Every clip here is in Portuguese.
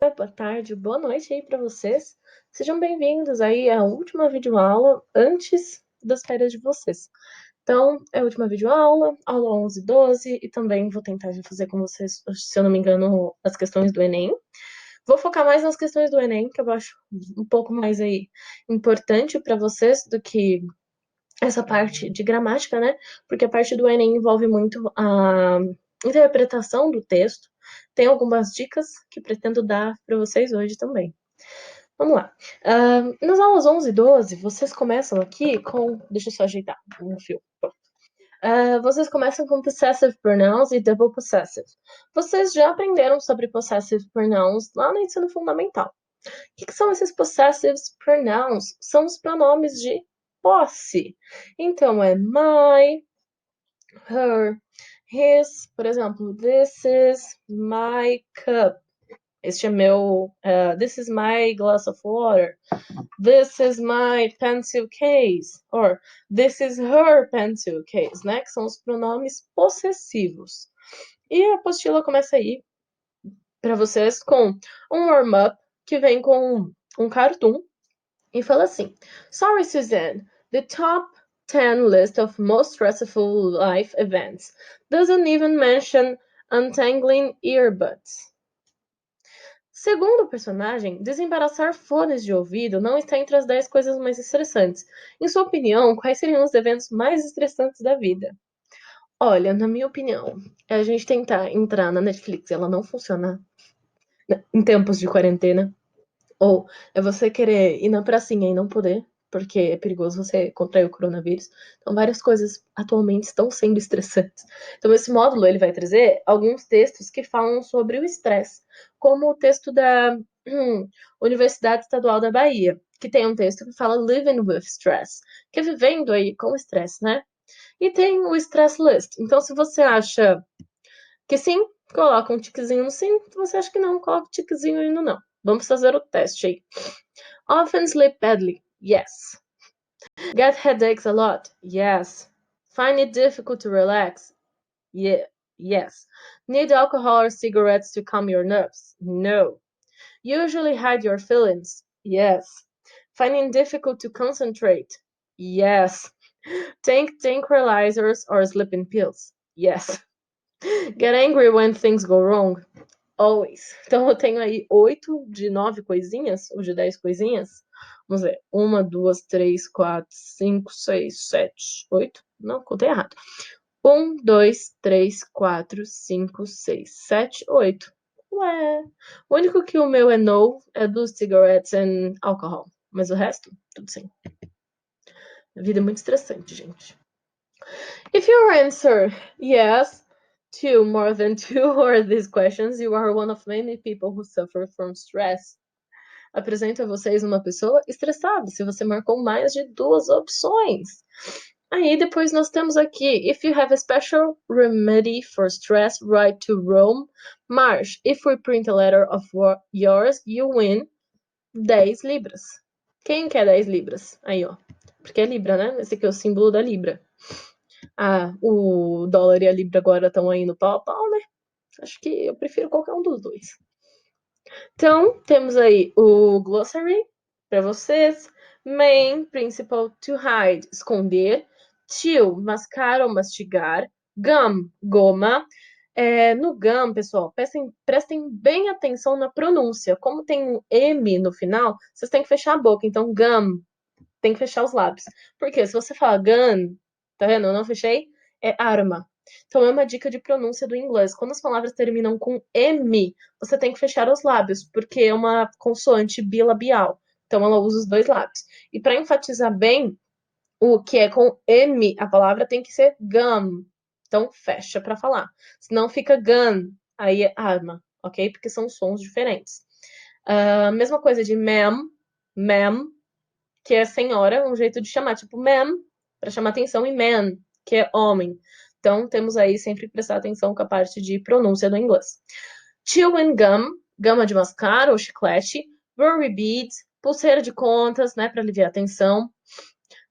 Boa tarde, boa noite aí para vocês. Sejam bem-vindos aí à última videoaula antes das férias de vocês. Então, é a última videoaula, aula 11 e 12, e também vou tentar já fazer com vocês, se eu não me engano, as questões do Enem. Vou focar mais nas questões do Enem, que eu acho um pouco mais aí importante para vocês do que essa parte de gramática, né? Porque a parte do Enem envolve muito a interpretação do texto. Tem algumas dicas que pretendo dar para vocês hoje também. Vamos lá. Nas aulas 11 e 12, vocês começam aqui com. Deixa eu só ajeitar um fio. Vocês começam com possessive pronouns e double possessive. Vocês já aprenderam sobre possessive pronouns lá no ensino fundamental. O que são esses possessive pronouns? São os pronomes de posse. Então, é my, her, his, por exemplo, this is my cup. Este é meu, this is my glass of water. This is my pencil case. Or, this is her pencil case, né? Que são os pronomes possessivos. E a apostila começa aí para vocês com um warm-up que vem com um cartoon e fala assim: Sorry, Suzanne, the top 10 list of most stressful life events doesn't even mention untangling earbuds. Segundo o personagem, desembaraçar fones de ouvido não está entre as 10 coisas mais estressantes. Em sua opinião, quais seriam os eventos mais estressantes da vida? Olha, na minha opinião, é a gente tentar entrar na Netflix e ela não funcionar em tempos de quarentena. Ou é você querer ir na pracinha e não poder, porque é perigoso você contrair o coronavírus. Então, várias coisas atualmente estão sendo estressantes. Então, esse módulo ele vai trazer alguns textos que falam sobre o estresse, como o texto da Universidade Estadual da Bahia, que tem um texto que fala Living with Stress, que é vivendo aí com estresse, né? E tem o Stress List. Então, se você acha que sim, coloca um tiquezinho no sim. Se você acha que não, coloca um tiquezinho aí no não. Vamos fazer o teste aí. Often sleep badly. Yes. Get headaches a lot. Yes. Find it difficult to relax. Yeah. Yes. Need alcohol or cigarettes to calm your nerves. No. Usually hide your feelings. Yes. Finding difficult to concentrate. Yes. Take tranquilizers or sleeping pills. Yes. Get angry when things go wrong. Always. Então eu tenho aí 8 de 9 coisinhas, ou de 10 coisinhas. Vamos ver. 1, 2, 3, 4, 5, 6, 7, 8. Não, contei errado. 1, 2, 3, 4, 5, 6, 7, 8. Ué. O único que o meu é no é dos cigarettes and alcohol. Mas o resto, tudo sim. A vida é muito estressante, gente. If your answer yes to more than 2 of these questions, you are one of many people who suffer from stress. Apresento a vocês uma pessoa estressada, se você marcou mais de 2 opções. Aí depois nós temos aqui, if you have a special remedy for stress, write to Rome. March, if we print a letter of yours, you win 10 libras. Quem quer 10 libras? Aí, ó. Porque é libra, né? Esse aqui é o símbolo da libra. O dólar e a libra agora estão aí no pau a pau, né? Acho que eu prefiro qualquer um dos dois. Então, temos aí o glossary para vocês. Main, principal, to hide, esconder. Chew, mascar ou mastigar. Gum, goma. No gum, pessoal, prestem bem atenção na pronúncia. Como tem um M no final, vocês têm que fechar a boca. Então, gum, tem que fechar os lábios. Porque se você fala gun, tá vendo? Eu não fechei, é arma. Então é uma dica de pronúncia do inglês. Quando as palavras terminam com M, você tem que fechar os lábios, porque é uma consoante bilabial. Então ela usa os dois lábios. E para enfatizar bem o que é com M, a palavra tem que ser gum. Então fecha para falar. Senão fica gun, aí é arma, ok? Porque são sons diferentes. Mesma coisa de ma'am, que é senhora, um jeito de chamar, tipo ma'am, para chamar atenção, e man, que é homem. Então, temos aí sempre que prestar atenção com a parte de pronúncia do inglês. Chewing gum, gama de mascar ou chiclete. Worry beads, pulseira de contas, né, para aliviar a tensão.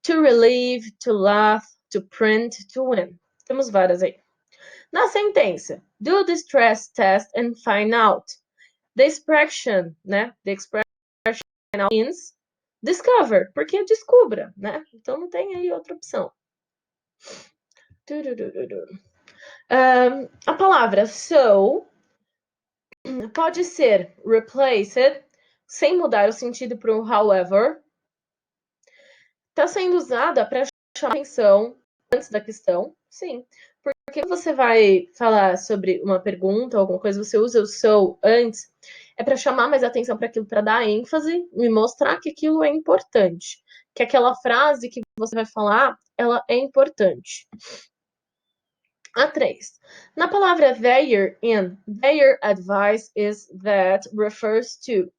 To relieve, to laugh, to print, to win. Temos várias aí. Na sentença, do the stress test and find out. The expression, né? The expression means discover, porque descubra, né? Então não tem aí outra opção. A palavra so pode ser replaced, sem mudar o sentido para o however. Está sendo usada para chamar atenção antes da questão, sim. Porque você vai falar sobre uma pergunta, alguma coisa, você usa o so antes, é para chamar mais atenção para aquilo, para dar ênfase e mostrar que aquilo é importante. Que aquela frase que você vai falar, ela é importante. A 3. Na palavra their in, their advice is that refers to.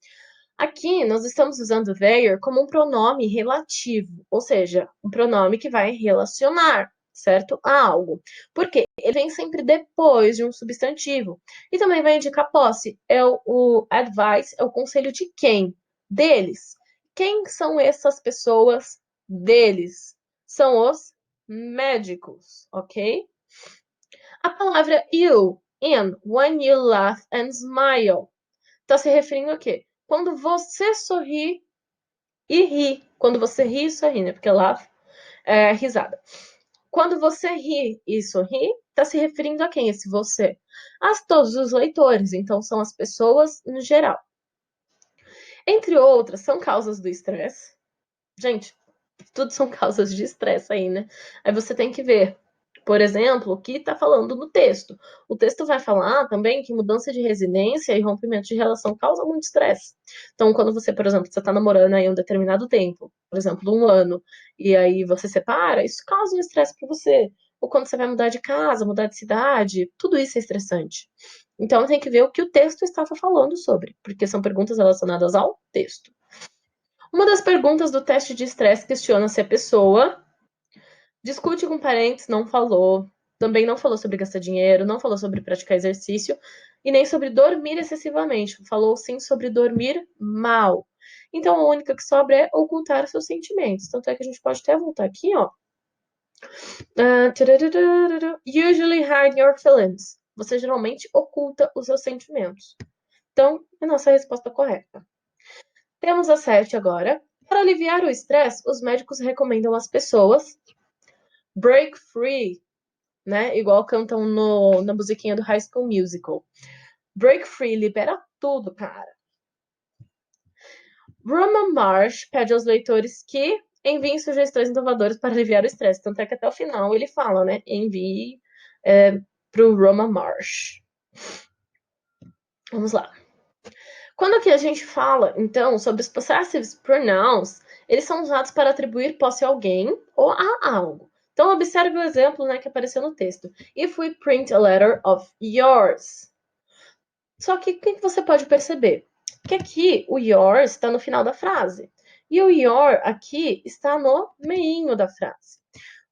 Aqui nós estamos usando their como um pronome relativo, ou seja, um pronome que vai relacionar, certo? A algo. Porque ele vem sempre depois de um substantivo. E também vai indicar posse. O advice é o conselho de quem? Deles. Quem são essas pessoas? Deles. São os médicos, ok? A palavra you, in, when you laugh and smile, está se referindo a quê? Quando você sorri e ri. Quando você ri e sorri, né? Porque laugh é risada. Quando você ri e sorri, está se referindo a quem esse você? A todos os leitores, então são as pessoas no geral. Entre outras, são causas do estresse. Gente, tudo são causas de estresse aí, né? Aí você tem que ver, por exemplo, o que está falando no texto. O texto vai falar também que mudança de residência e rompimento de relação causa muito estresse. Então, quando você, por exemplo, você está namorando aí um determinado tempo, por exemplo, 1 ano, e aí você separa, isso causa um estresse para você. Ou quando você vai mudar de casa, mudar de cidade, tudo isso é estressante. Então, tem que ver o que o texto estava falando sobre, porque são perguntas relacionadas ao texto. Uma das perguntas do teste de estresse questiona se a pessoa discute com parentes, não falou. Também não falou sobre gastar dinheiro, não falou sobre praticar exercício e nem sobre dormir excessivamente. Falou sim sobre dormir mal. Então a única que sobra é ocultar seus sentimentos. Tanto é que a gente pode até voltar aqui, ó. Usually hide your feelings. Você geralmente oculta os seus sentimentos. Então, é a nossa resposta correta. Temos a 7 agora. Para aliviar o estresse, os médicos recomendam às pessoas break free, né? Igual cantam na musiquinha do High School Musical. Break free, libera tudo, cara. Roman Mars pede aos leitores que enviem sugestões inovadoras para aliviar o estresse. Tanto é que até o final ele fala, né? Envie para o Roman Mars. Vamos lá. Quando aqui a gente fala, então, sobre os possessive pronouns, eles são usados para atribuir posse a alguém ou a algo. Então, observe o exemplo, né, que apareceu no texto. If we print a letter of yours. Só que o que você pode perceber? Que aqui o yours está no final da frase. E o your aqui está no meinho da frase.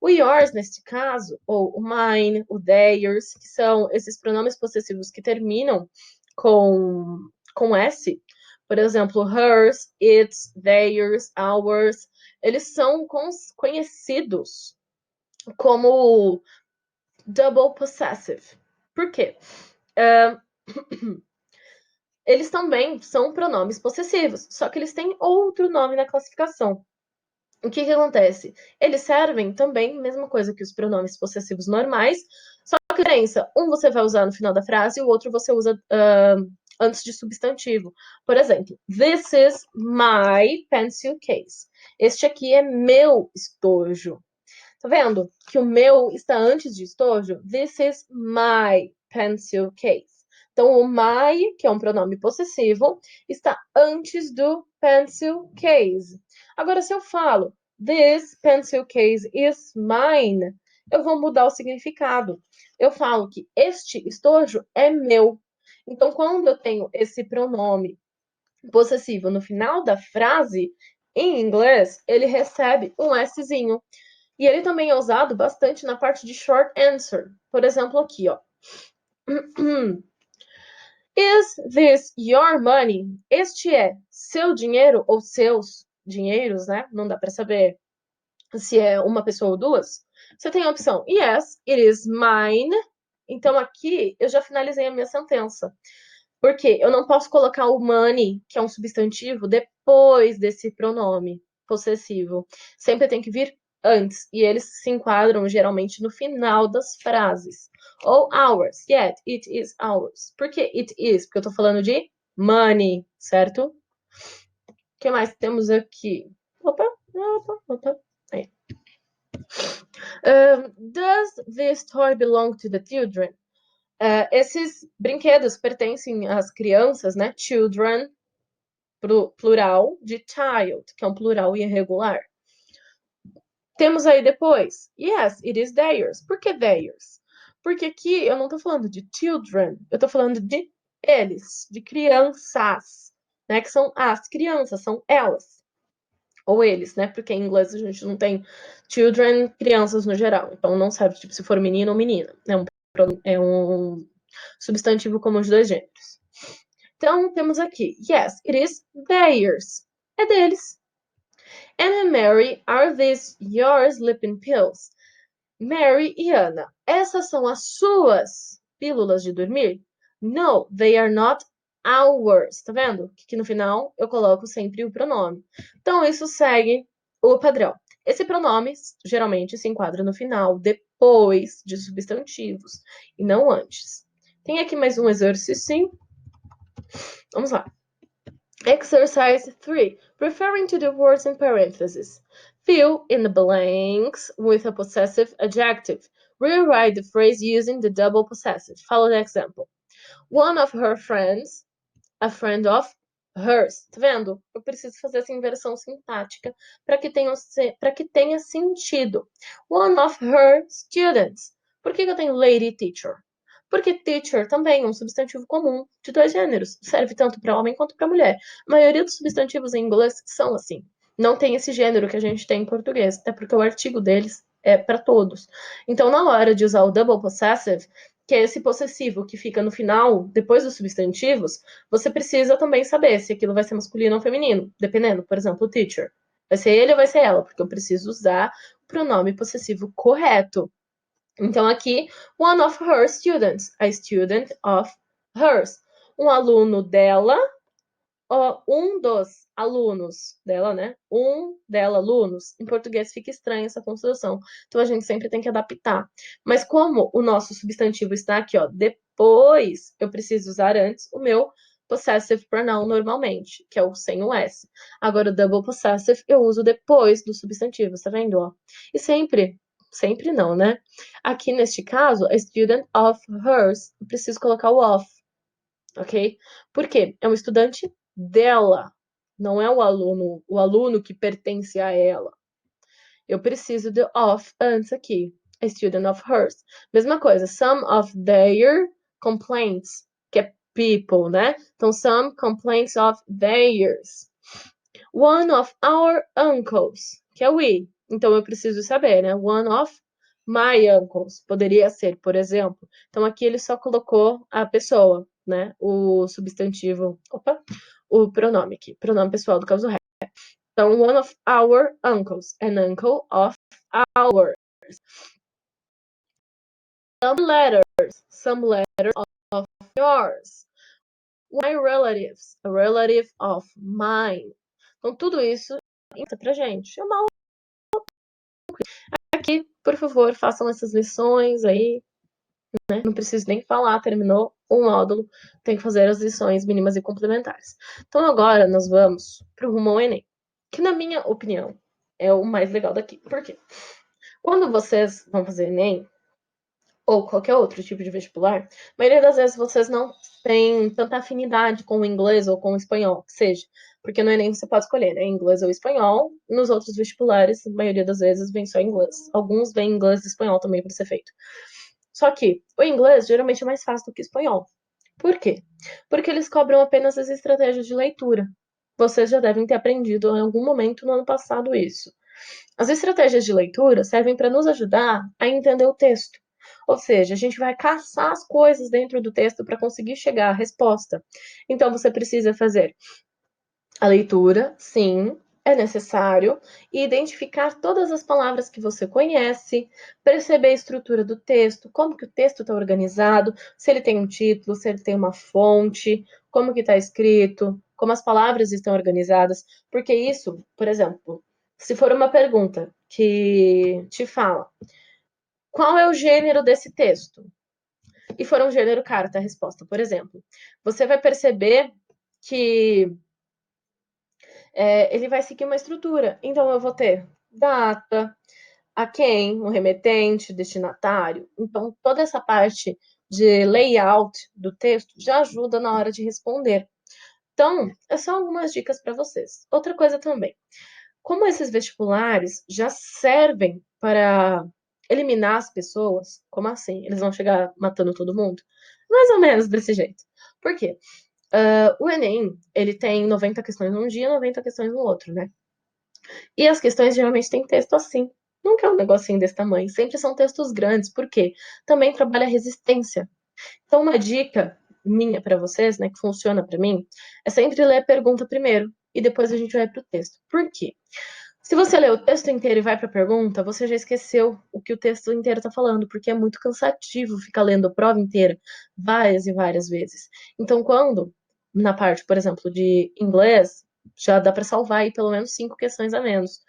O yours, neste caso, ou o mine, o theirs, que são esses pronomes possessivos que terminam com S, por exemplo, hers, its, theirs, ours, eles são conhecidos como double possessive. Por quê? Eles também são pronomes possessivos, só que eles têm outro nome na classificação. O que acontece? Eles servem também, mesma coisa que os pronomes possessivos normais, só que a diferença, um você vai usar no final da frase e o outro você usa antes de substantivo. Por exemplo, this is my pencil case. Este aqui é meu estojo. Tá vendo que o meu está antes de estojo? This is my pencil case. Então, o my, que é um pronome possessivo, está antes do pencil case. Agora, se eu falo this pencil case is mine, eu vou mudar o significado. Eu falo que este estojo é meu. Então, quando eu tenho esse pronome possessivo no final da frase, em inglês, ele recebe um Szinho. E ele também é usado bastante na parte de short answer. Por exemplo, aqui, ó. Is this your money? Este é seu dinheiro ou seus dinheiros, né? Não dá para saber se é uma pessoa ou duas. Você tem a opção yes, it is mine. Então aqui eu já finalizei a minha sentença. Porque eu não posso colocar o money, que é um substantivo, depois desse pronome possessivo. Sempre tem que vir antes. E eles se enquadram geralmente no final das frases. Ou ours. Yet, it is ours. Por que it is? Porque eu tô falando de money, certo? O que mais temos aqui? Opa, opa, opa. Aí. Does this toy belong to the children? Esses brinquedos pertencem às crianças, né? Children, plural, de child, que é um plural irregular. Temos aí depois, yes, it is theirs. Por que theirs? Porque aqui eu não tô falando de children, eu tô falando de eles, de crianças, né? Que são as crianças, são elas. Ou eles, né? Porque em inglês a gente não tem children, crianças no geral. Então não sabe tipo, se for menino ou menina. É um substantivo comum de dois gêneros. Então temos aqui, yes, it is theirs. É deles. Anna and Mary, are these your sleeping pills? Mary e Ana, essas são as suas pílulas de dormir? No, they are not ours. Tá vendo? Que no final eu coloco sempre o pronome. Então, isso segue o padrão. Esse pronome geralmente se enquadra no final, depois de substantivos, e não antes. Tem aqui mais um exercício. Vamos lá. Exercise 3. Referring to the words in parentheses. Fill in the blanks with a possessive adjective. Rewrite the phrase using the double possessive. Follow the example. One of her friends, a friend of hers. Tá vendo? Eu preciso fazer essa inversão sintática para que tenha sentido. One of her students. Por que eu tenho lady teacher? Porque teacher também é um substantivo comum de dois gêneros. Serve tanto para homem quanto para mulher. A maioria dos substantivos em inglês são assim. Não tem esse gênero que a gente tem em português, até porque o artigo deles é para todos. Então, na hora de usar o double possessive, que é esse possessivo que fica no final, depois dos substantivos, você precisa também saber se aquilo vai ser masculino ou feminino, dependendo. Por exemplo, o teacher. Vai ser ele ou vai ser ela, porque eu preciso usar o pronome possessivo correto. Então, aqui, one of her students, a student of hers. Um aluno dela, um dos alunos dela, né? Um dela, alunos. Em português fica estranha essa construção. Então, a gente sempre tem que adaptar. Mas como o nosso substantivo está aqui, ó, depois, eu preciso usar antes o meu possessive pronoun normalmente, que é o sem o S. Agora, o double possessive eu uso depois do substantivo, tá vendo, ó? E sempre não, né? Aqui neste caso, a student of hers, eu preciso colocar o of, ok? Por quê? É um estudante dela, não é o aluno que pertence a ela. Eu preciso de of antes aqui, a student of hers. Mesma coisa, some of their complaints, que é people, né? Então, some complaints of theirs. One of our uncles, que é we. Então, eu preciso saber, né? One of my uncles. Poderia ser, por exemplo. Então, aqui ele só colocou a pessoa, né? O substantivo. Opa! O pronome aqui. Pronome pessoal do caso real. Então, one of our uncles. An uncle of ours. Some letters of yours. My relatives. A relative of mine. Então, tudo isso importa pra gente. É uma aqui, por favor, façam essas lições aí, né? Não preciso nem falar, terminou um módulo, tem que fazer as lições mínimas e complementares. Então agora nós vamos para o rumo ao Enem, que na minha opinião é o mais legal daqui. Por quê? Quando vocês vão fazer Enem, ou qualquer outro tipo de vestibular, a maioria das vezes vocês não têm tanta afinidade com o inglês ou com o espanhol, que seja. Porque no Enem você pode escolher, né? Inglês ou espanhol. Nos outros vestibulares, a maioria das vezes vem só inglês. Alguns vêm inglês e espanhol também para ser feito. Só que o inglês geralmente é mais fácil do que o espanhol. Por quê? Porque eles cobram apenas as estratégias de leitura. Vocês já devem ter aprendido em algum momento no ano passado isso. As estratégias de leitura servem para nos ajudar a entender o texto. Ou seja, a gente vai caçar as coisas dentro do texto para conseguir chegar à resposta. Então, você precisa fazer a leitura, sim, é necessário identificar todas as palavras que você conhece, perceber a estrutura do texto, como que o texto está organizado, se ele tem um título, se ele tem uma fonte, como que está escrito, como as palavras estão organizadas, porque isso, por exemplo, se for uma pergunta que te fala qual é o gênero desse texto, e for um gênero carta a resposta, por exemplo, você vai perceber que ele vai seguir uma estrutura. Então, eu vou ter data, a quem, o remetente, destinatário. Então, toda essa parte de layout do texto já ajuda na hora de responder. Então, é só algumas dicas para vocês. Outra coisa também, como esses vestibulares já servem para eliminar as pessoas, como assim? Eles vão chegar matando todo mundo? Mais ou menos desse jeito. Por quê? O Enem, ele tem 90 questões num dia, 90 questões no outro, né? E as questões geralmente têm texto assim. Nunca é um negocinho desse tamanho. Sempre são textos grandes. Por quê? Também trabalha resistência. Então, uma dica minha para vocês, né, que funciona para mim, é sempre ler a pergunta primeiro e depois a gente vai para o texto. Por quê? Se você lê o texto inteiro e vai para a pergunta, você já esqueceu o que o texto inteiro está falando, porque é muito cansativo ficar lendo a prova inteira várias e várias vezes. Então, quando, na parte, por exemplo, de inglês, já dá para salvar aí pelo menos 5 questões a menos.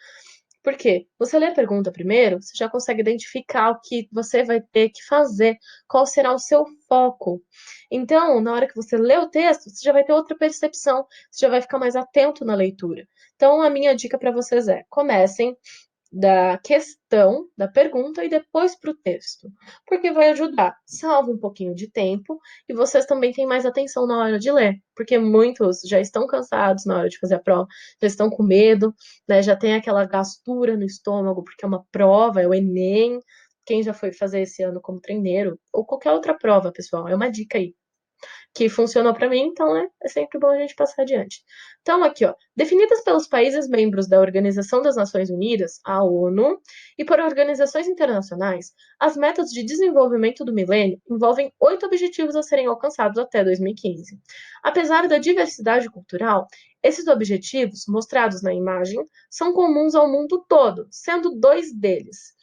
Por quê? Você lê a pergunta primeiro, você já consegue identificar o que você vai ter que fazer, qual será o seu foco. Então, na hora que você lê o texto, você já vai ter outra percepção, você já vai ficar mais atento na leitura. Então, a minha dica para vocês é: comecem da questão, da pergunta e depois para o texto, porque vai ajudar. Salva um pouquinho de tempo e vocês também têm mais atenção na hora de ler, porque muitos já estão cansados na hora de fazer a prova, já estão com medo, né? Já tem aquela gastura no estômago, porque é uma prova, é o Enem. Quem já foi fazer esse ano como treineiro, ou qualquer outra prova, pessoal, é uma dica aí que funcionou para mim, então é sempre bom a gente passar adiante. Então, aqui, ó, definidas pelos países membros da Organização das Nações Unidas, a ONU, e por organizações internacionais, as metas de desenvolvimento do milênio envolvem 8 objetivos a serem alcançados até 2015. Apesar da diversidade cultural, esses objetivos, mostrados na imagem, são comuns ao mundo todo, sendo 2 deles.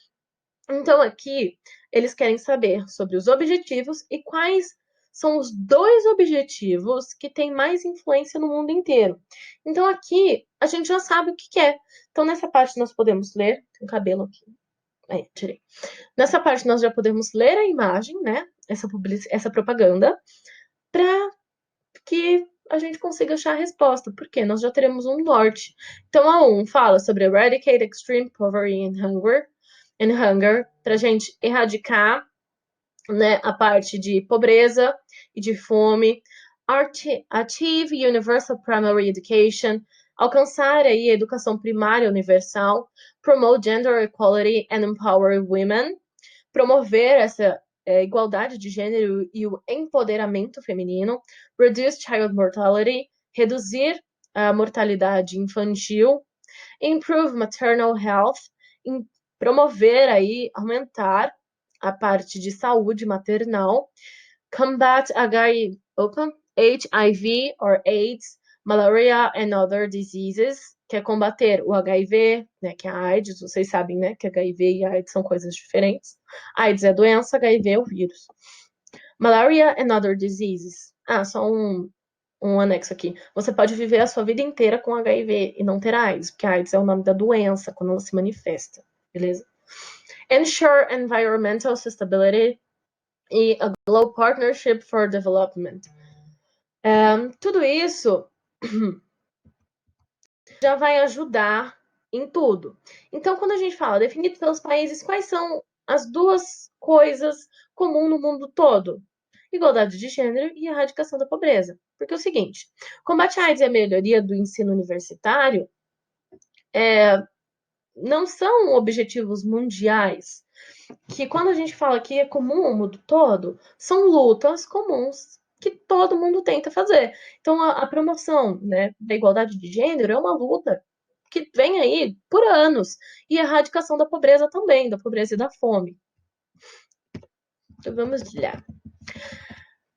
Então, aqui, eles querem saber sobre os objetivos e quais são os 2 objetivos que têm mais influência no mundo inteiro. Então, aqui, a gente já sabe o que é. Então, nessa parte, nós podemos ler. Tem um cabelo aqui. Aí, tirei. Nessa parte, nós já podemos ler a imagem, né? Essa propaganda, para que a gente consiga achar a resposta, porque nós já teremos um norte. Então, a 1 fala sobre eradicate extreme poverty and hunger, para a gente erradicar, né, a parte de pobreza e de fome, achieve universal primary education, alcançar aí a educação primária universal, promote gender equality and empower women, promover essa igualdade de gênero e o empoderamento feminino, reduce child mortality, reduzir a mortalidade infantil, improve maternal health, promover aí, aumentar a parte de saúde maternal, combat HIV or AIDS, malaria and other diseases, que é combater o HIV, né, que é a AIDS, vocês sabem, né, que HIV e AIDS são coisas diferentes. AIDS é a doença, HIV é o vírus. Malaria and other diseases. Só um anexo aqui. Você pode viver a sua vida inteira com HIV e não ter AIDS, porque AIDS é o nome da doença quando ela se manifesta, beleza? Ensure environmental sustainability e a Global Partnership for Development. Tudo isso já vai ajudar em tudo. Então, quando a gente fala definido pelos países, quais são as 2 coisas comuns no mundo todo? Igualdade de gênero e erradicação da pobreza. Porque é o seguinte, combate à AIDS e a melhoria do ensino universitário não são objetivos mundiais, que quando a gente fala que é comum ao mundo todo, são lutas comuns que todo mundo tenta fazer. Então, a promoção, né, da igualdade de gênero é uma luta que vem aí por anos. E a erradicação da pobreza também, da pobreza e da fome. Então, vamos lá.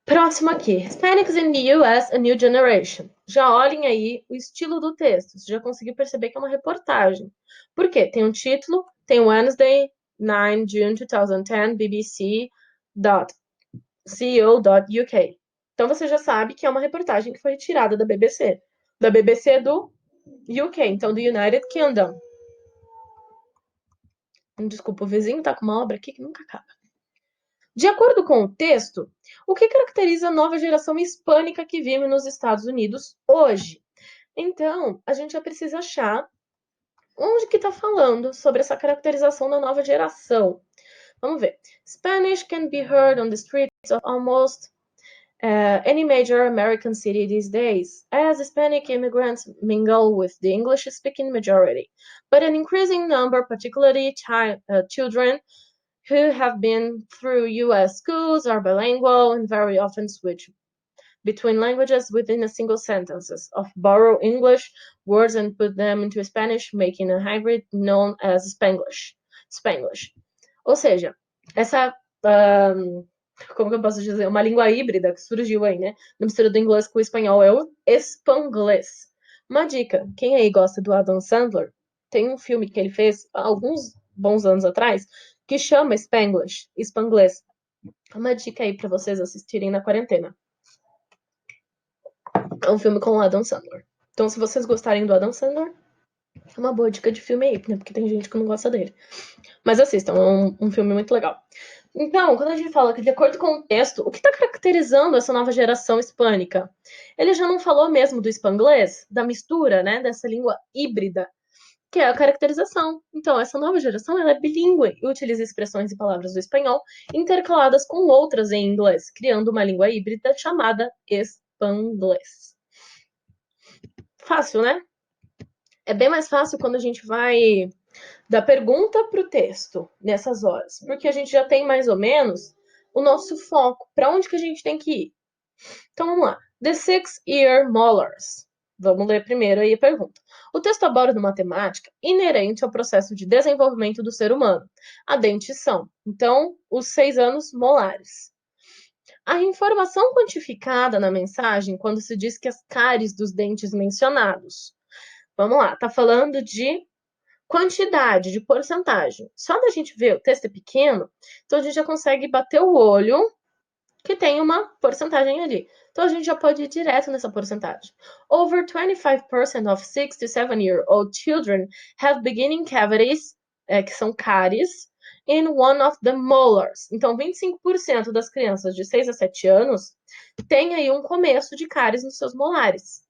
Próximo aqui. Hispanics in the US, a New Generation. Já olhem aí o estilo do texto. Você já conseguiu perceber que é uma reportagem. Por quê? Tem um título, tem Wednesday, 9 June 2010, bbc.co.uk. Então você já sabe que é uma reportagem que foi retirada da BBC. Da BBC do UK, então do United Kingdom. Desculpa, o vizinho tá com uma obra aqui que nunca acaba. De acordo com o texto, o que caracteriza a nova geração hispânica que vive nos Estados Unidos hoje? Então, a gente já precisa achar onde que está falando sobre essa caracterização da nova geração. Vamos ver. Spanish can be heard on the streets of almost any major American city these days, as Hispanic immigrants mingle with the English-speaking majority. But an increasing number, particularly children, who have been through U.S. schools are bilingual and very often switch between languages within a single sentence, of borrow English words and put them into Spanish, making a hybrid known as Spanglish. Spanglish. Ou seja, essa, como que eu posso dizer, uma língua híbrida que surgiu aí, né? Na mistura do inglês com o espanhol é o Spanglish. Uma dica, quem aí gosta do Adam Sandler, tem um filme que ele fez há alguns bons anos atrás que chama Spanglish. Uma dica aí para vocês assistirem na quarentena. É um filme com o Adam Sandler. Então, se vocês gostarem do Adam Sandler, é uma boa dica de filme aí, né? Porque tem gente que não gosta dele. Mas assistam, é um filme muito legal. Então, quando a gente fala que, de acordo com o texto, o que está caracterizando essa nova geração hispânica? Ele já não falou mesmo do spanglês, da mistura, né? Dessa língua híbrida, que é a caracterização. Então, essa nova geração ela é bilíngue e utiliza expressões e palavras do espanhol intercaladas com outras em inglês, criando uma língua híbrida chamada Spanglês. Fácil, né? É bem mais fácil quando a gente vai da pergunta para o texto nessas horas, porque a gente já tem mais ou menos o nosso foco, para onde que a gente tem que ir. Então vamos lá. The Six-Ear Molars. Vamos ler primeiro aí a pergunta. O texto aborda uma temática inerente ao processo de desenvolvimento do ser humano, a dentição. Então, os 6 anos molares. A informação quantificada na mensagem quando se diz que as cáries dos dentes mencionados. Vamos lá, tá falando de quantidade, de porcentagem. Só da gente ver o texto é pequeno, então a gente já consegue bater o olho que tem uma porcentagem ali. Então a gente já pode ir direto nessa porcentagem. Over 25% of 6 to 7-year-old children have beginning cavities, que são cáries, in one of the molars. Então 25% das crianças de 6 a 7 anos tem aí um começo de cáries nos seus molares.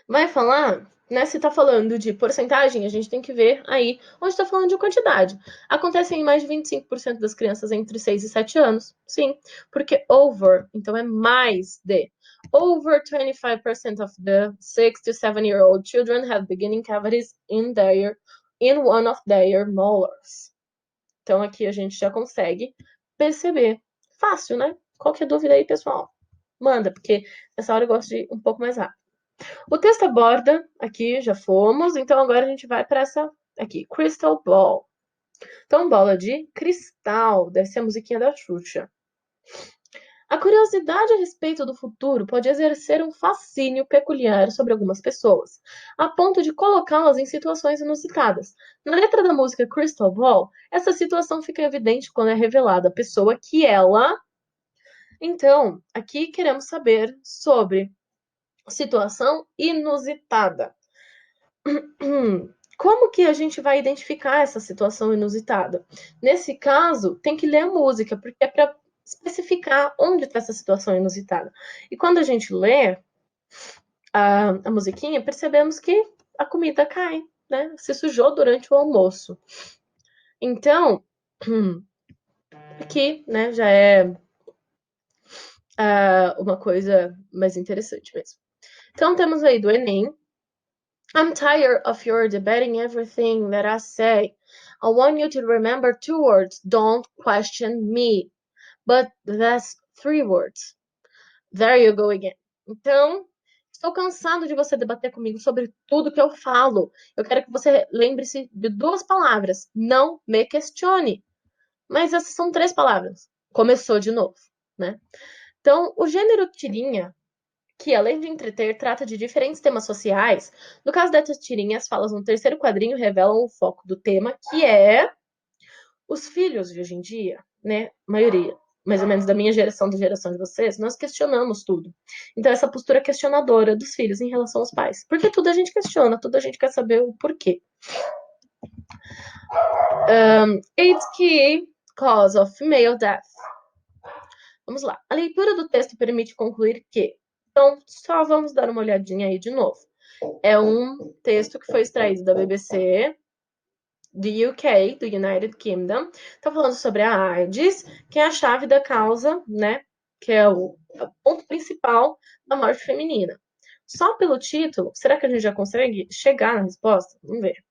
Vai falar, né? Se tá falando de porcentagem, a gente tem que ver aí onde tá falando de quantidade. Acontece em mais de 25% das crianças entre 6 e 7 anos. Sim, porque over, então é mais de. Over 25% of the 6 to 7-year-old children have beginning cavities in one of their molars. Então aqui a gente já consegue perceber. Fácil, né? Qualquer dúvida aí, pessoal? Manda, porque nessa hora eu gosto de ir um pouco mais rápido. O texto aborda, aqui já fomos, então agora a gente vai para essa aqui, Crystal Ball. Então, bola de cristal, deve ser a musiquinha da Xuxa. A curiosidade a respeito do futuro pode exercer um fascínio peculiar sobre algumas pessoas, a ponto de colocá-las em situações inusitadas. Na letra da música Crystal Ball, essa situação fica evidente quando é revelada a pessoa que ela. Então, aqui queremos saber sobre situação inusitada. Como que a gente vai identificar essa situação inusitada? Nesse caso, tem que ler a música, porque é para especificar onde está essa situação inusitada. E quando a gente lê a musiquinha, percebemos que a comida cai, né? Se sujou durante o almoço. Então, aqui, né, já é uma coisa mais interessante mesmo. Então, temos aí do Enem. I'm tired of your debating everything that I say. I want you to remember 2 words. Don't question me. But that's 3 words. There you go again. Então, estou cansado de você debater comigo sobre tudo que eu falo. Eu quero que você lembre-se de 2 palavras. Não me questione. Mas essas são 3 palavras. Começou de novo, né? Então, o gênero tirinha, que além de entreter, trata de diferentes temas sociais. No caso dessas tirinhas, falas no terceiro quadrinho revelam o foco do tema, que é os filhos de hoje em dia, né? A maioria, mais ou menos da minha geração, da geração de vocês, nós questionamos tudo. Então, essa postura questionadora dos filhos em relação aos pais. Porque tudo a gente questiona, tudo a gente quer saber o porquê. It's key cause of female death. Vamos lá. A leitura do texto permite concluir que. Então, só vamos dar uma olhadinha aí de novo. É um texto que foi extraído da BBC, do UK, do United Kingdom. Está falando sobre a AIDS, que é a chave da causa, né? Que é o ponto principal da morte feminina. Só pelo título, será que a gente já consegue chegar na resposta? Vamos ver.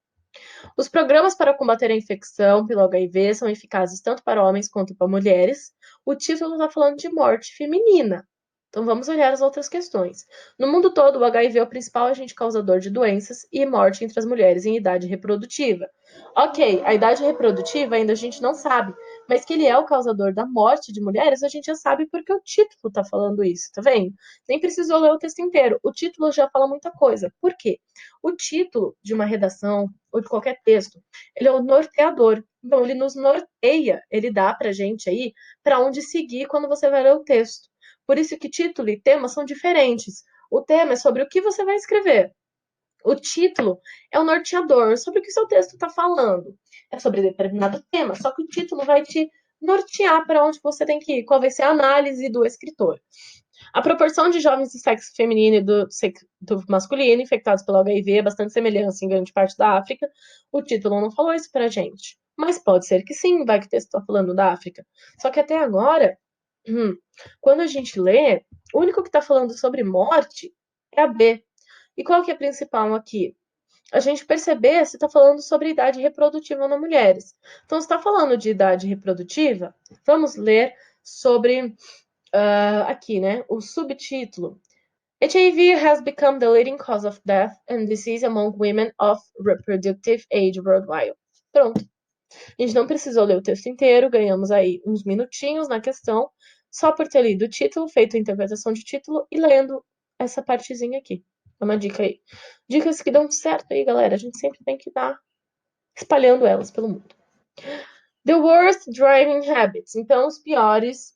Os programas para combater a infecção pelo HIV são eficazes tanto para homens quanto para mulheres. O título está falando de morte feminina. Então vamos olhar as outras questões. No mundo todo, o HIV é o principal agente causador de doenças e morte entre as mulheres em idade reprodutiva. Ok, a idade reprodutiva ainda a gente não sabe, mas que ele é o causador da morte de mulheres, a gente já sabe porque o título está falando isso, tá vendo? Nem precisou ler o texto inteiro. O título já fala muita coisa. Por quê? O título de uma redação ou de qualquer texto, ele é o norteador. Então, ele nos norteia, ele dá pra gente aí para onde seguir quando você vai ler o texto. Por isso que título e tema são diferentes. O tema é sobre o que você vai escrever. O título é o norteador, sobre o que seu texto está falando. É sobre determinado tema, só que o título vai te nortear para onde você tem que ir, qual vai ser a análise do escritor. A proporção de jovens do sexo feminino e do masculino infectados pelo HIV é bastante semelhante em grande parte da África. O título não falou isso pra gente. Mas pode ser que sim, vai que o texto está falando da África. Só que até agora, quando a gente lê, o único que está falando sobre morte é a B. E qual que é a principal aqui? A gente perceber se está falando sobre idade reprodutiva nas mulheres. Então, se está falando de idade reprodutiva, vamos ler sobre aqui, né? O subtítulo. HIV has become the leading cause of death and disease among women of reproductive age worldwide. Pronto. A gente não precisou ler o texto inteiro, ganhamos aí uns minutinhos na questão, só por ter lido o título, feito a interpretação de título e lendo essa partezinha aqui. É uma dica aí. Dicas que dão certo aí, galera. A gente sempre tem que estar espalhando elas pelo mundo. The worst driving habits. Então, os piores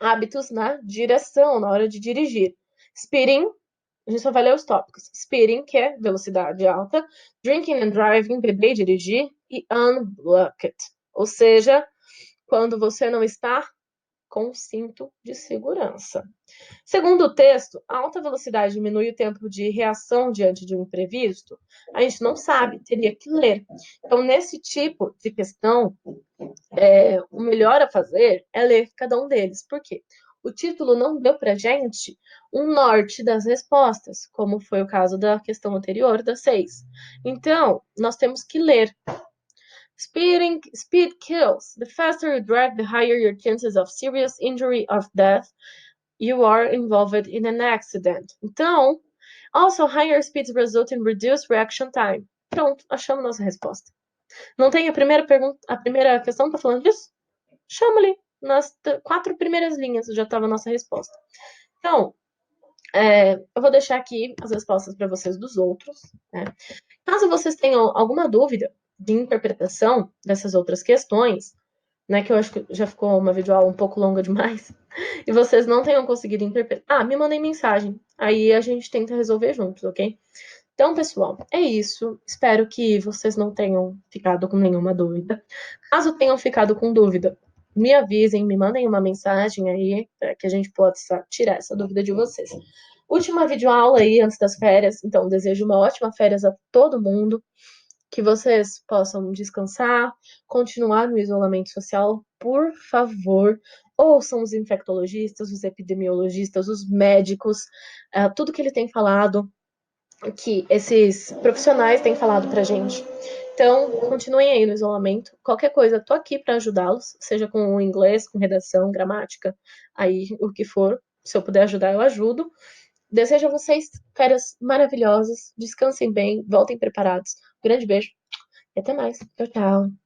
hábitos na direção, na hora de dirigir. Speeding, a gente só vai ler os tópicos. Speeding, que é velocidade alta. Drinking and driving, beber e dirigir. E unblocked, ou seja, quando você não está com cinto de segurança. Segundo o texto, a alta velocidade diminui o tempo de reação diante de um imprevisto? A gente não sabe, teria que ler. Então, nesse tipo de questão, o melhor a fazer é ler cada um deles. Por quê? O título não deu para gente um norte das respostas, como foi o caso da questão anterior, da 6. Então, nós temos que ler. Speed kills. The faster you drive, the higher your chances of serious injury or death you are involved in an accident. Então, also higher speeds result in reduced reaction time. Pronto, achamos nossa resposta. Não tem a primeira pergunta, a primeira questão tá falando disso? Chama ali. Nas 4 primeiras linhas já estava a nossa resposta. Então, eu vou deixar aqui as respostas para vocês dos outros. Né? Caso vocês tenham alguma dúvida de interpretação dessas outras questões, né, que eu acho que já ficou uma videoaula um pouco longa demais, e vocês não tenham conseguido interpretar, me mandem mensagem. Aí a gente tenta resolver juntos, ok? Então, pessoal, é isso. Espero que vocês não tenham ficado com nenhuma dúvida. Caso tenham ficado com dúvida, me avisem, me mandem uma mensagem aí, para que a gente possa tirar essa dúvida de vocês. Última videoaula aí antes das férias, então desejo uma ótima férias a todo mundo, que vocês possam descansar, continuar no isolamento social, por favor. Ouçam os infectologistas, os epidemiologistas, os médicos, tudo que ele tem falado, que esses profissionais têm falado pra gente. Então, continuem aí no isolamento. Qualquer coisa, tô aqui para ajudá-los, seja com inglês, com redação, gramática, aí o que for. Se eu puder ajudar, eu ajudo. Desejo a vocês férias maravilhosas. Descansem bem, voltem preparados. Um grande beijo e até mais. Tchau, tchau.